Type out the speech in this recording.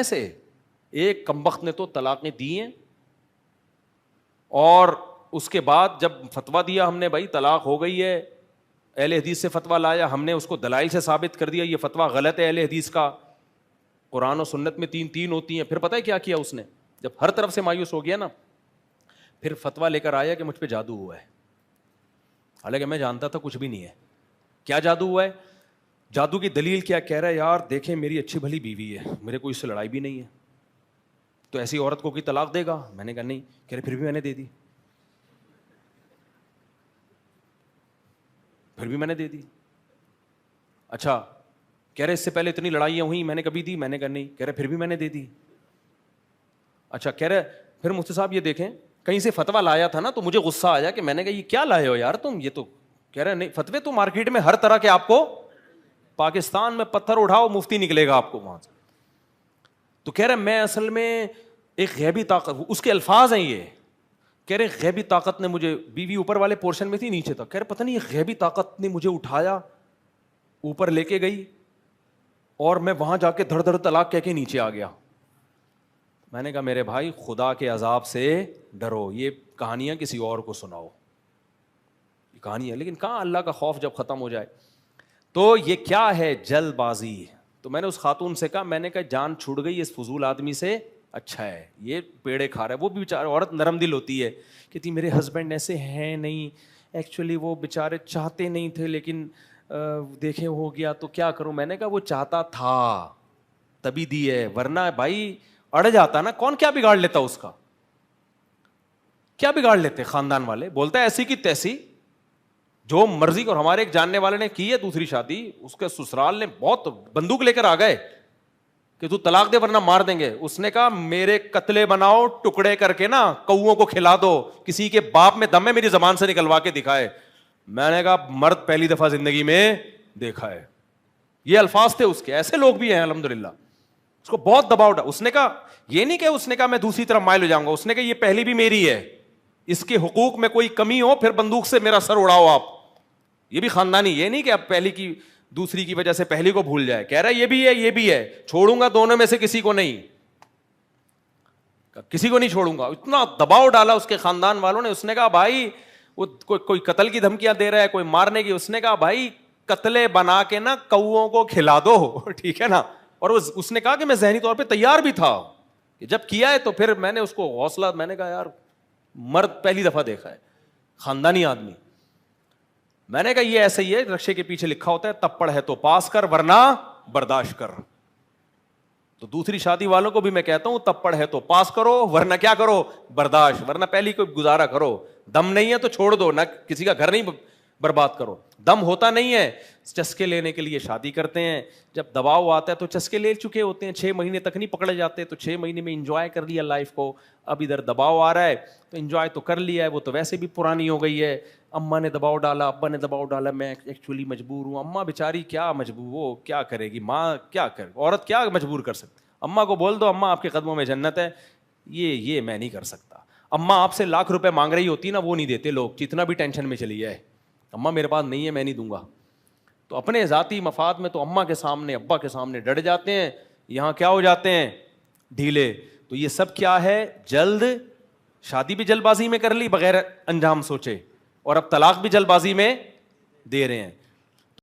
ایسے ایک کمبخت نے تو طلاقیں دی ہیں, اور اس کے بعد جب فتویٰ دیا ہم نے بھائی طلاق ہو گئی ہے, اہل حدیث سے فتویٰ لایا, ہم نے اس کو دلائل سے ثابت کر دیا یہ فتویٰ غلط ہے اہل حدیث کا, قرآن و سنت میں تین ہوتی ہیں. پھر پتہ ہے کیا کیا اس نے, جب ہر طرف سے مایوس ہو گیا نا, پھر فتویٰ لے کر آیا کہ مجھ پہ جادو ہوا ہے. حالانکہ میں جانتا تھا کچھ بھی نہیں ہے. کیا جادو ہوا ہے؟ جادو کی دلیل کیا؟ کہہ رہا ہے یار دیکھیں میری اچھی بھلی بیوی ہے, میرے کو اس سے لڑائی بھی نہیں ہے, تو ایسی عورت کو کوئی طلاق دے گا؟ میں نے کہا نہیں. کہہ رہے پھر بھی میں نے دے دی, پھر بھی میں نے دے دی. اچھا کہہ رہے اس سے پہلے اتنی لڑائیاں ہوئی, میں نے کبھی دی؟ میں نے کہا نہیں. کہہ رہے پھر بھی میں نے دے دی. اچھا کہہ رہے پھر مفتی صاحب یہ دیکھیں کہیں سے فتویٰ لایا تھا نا, تو مجھے غصہ آیا کہ میں نے کہا یہ کیا لائے ہو یار تم, یہ تو کہہ رہے نہیں فتوے تو مارکیٹ میں ہر طرح کے, آپ کو پاکستان میں پتھر اٹھاؤ مفتی نکلے گا آپ کو وہاں سے. تو کہہ رہے میں اصل میں ایک غیبی طاقت, اس کے الفاظ ہیں یہ, کہہ رہے غیبی طاقت نے مجھے, بیوی اوپر والے پورشن میں تھی نیچے تھا, کہہ رہے پتہ نہیں یہ غیبی طاقت نے مجھے اٹھایا اوپر لے کے گئی, اور میں وہاں جا کے دھڑ دھڑ طلاق کہہ کے نیچے آ گیا. میں نے کہا میرے بھائی خدا کے عذاب سے ڈرو, یہ کہانیاں کسی اور کو سناؤ, یہ کہانی ہے, لیکن کہاں اللہ کا خوف جب ختم ہو جائے. تو یہ کیا ہے؟ جلد بازی. تو میں نے اس خاتون سے کہا, میں نے کہا جان چھوٹ گئی اس فضول آدمی سے, اچھا ہے یہ پیڑے کھا رہا ہے. وہ بھی بیچارہ عورت نرم دل ہوتی ہے, کہتی میرے ہسبینڈ ایسے ہیں نہیں, ایکچولی وہ بیچارے چاہتے نہیں تھے لیکن دیکھیں ہو گیا تو کیا کروں. میں نے کہا وہ چاہتا تھا تبھی دی ہے, ورنہ بھائی اڑ جاتا نا, کون کیا بگاڑ لیتا اس کا, کیا بگاڑ لیتے خاندان والے. بولتا ہے ایسی کی تیسی جو مرضی. اور ہمارے ایک جاننے والے نے کی ہے دوسری شادی, اس کے سسرال نے بہت بندوق لے کر آ گئے کہ تو طلاق دے ورنہ مار دیں گے. اس نے کہا میرے قتلے بناؤ, ٹکڑے کر کے نا کوؤں کو کھلا دو, کسی کے باپ میں دم ہے میری زبان سے نکلوا کے دکھائے. میں نے کہا مرد پہلی دفعہ زندگی میں دیکھا ہے. یہ الفاظ تھے اس کے. ایسے لوگ بھی ہیں الحمدللہ. اس کو بہت دباؤ اٹھا. اس نے کہا یہ نہیں کہ اس نے کہا میں دوسری طرف مائل ہو جاؤں گا, اس نے کہا یہ پہلی بھی میری ہے, اس کے حقوق میں کوئی کمی ہو پھر بندوق سے میرا سر اڑاؤ آپ. یہ بھی خاندانی, یہ نہیں کہ اب پہلی کی دوسری کی وجہ سے پہلی کو بھول جائے. کہہ رہا ہے یہ بھی ہے یہ بھی ہے, چھوڑوں گا دونوں میں سے کسی کو نہیں, کسی کو نہیں چھوڑوں گا. اتنا دباؤ ڈالا اس کے خاندان والوں نے. اس نے کہا بھائی وہ کوئی قتل کی دھمکیاں دے رہا ہے, کوئی مارنے کی. اس نے کہا بھائی قتلے بنا کے نا کوؤں کو کھلا دو, ٹھیک ہے نا. اور اس نے کہا کہ میں ذہنی طور پہ تیار بھی تھا کہ جب کیا ہے تو پھر میں نے اس کو حوصلہ, میں نے کہا یار مرد پہلی دفعہ دیکھا ہے, خاندانی آدمی. میں نے کہا یہ ایسے ہی ہے, رکشے کے پیچھے لکھا ہوتا ہے تپڑ ہے تو پاس کر ورنہ برداشت کر. تو دوسری شادی والوں کو بھی میں کہتا ہوں تپڑ ہے تو پاس کرو ورنہ کیا کرو, برداشت. ورنہ پہلی کوئی گزارا کرو, دم نہیں ہے تو چھوڑ دو, نہ کسی کا گھر نہیں برباد کرو. دم ہوتا نہیں ہے, چسکے لینے کے لیے شادی کرتے ہیں, جب دباؤ آتا ہے تو چسکے لے چکے ہوتے ہیں, 6 مہینے تک نہیں پکڑے جاتے, تو 6 مہینے میں انجوائے کر لیا لائف کو. اب ادھر دباؤ آ رہا ہے تو انجوائے تو کر لیا ہے, وہ تو ویسے بھی پرانی ہو گئی ہے. اماں نے دباؤ ڈالا, ابا نے دباؤ ڈالا, میں ایکچولی مجبور ہوں. اماں بیچاری کیا مجبور, وہ کیا کرے گی, ماں کیا کرے, عورت کیا مجبور کر سکتی. اماں کو بول دو اماں آپ کے قدموں میں جنت ہے, یہ میں نہیں کر سکتا. اماں آپ سے لاکھ روپے مانگ رہی ہوتی نا, وہ نہیں دیتے لوگ, جتنا بھی ٹینشن میں چلی جائے. اماں میرے پاس نہیں ہے میں نہیں دوں گا. تو اپنے ذاتی مفاد میں تو اماں کے سامنے ابا کے سامنے ڈٹ جاتے ہیں, یہاں کیا ہو جاتے ہیں ڈھیلے. تو یہ سب کیا ہے, جلد شادی بھی جلد بازی میں کر لی بغیر انجام سوچے, اور اب طلاق بھی جلد بازی میں دے رہے ہیں.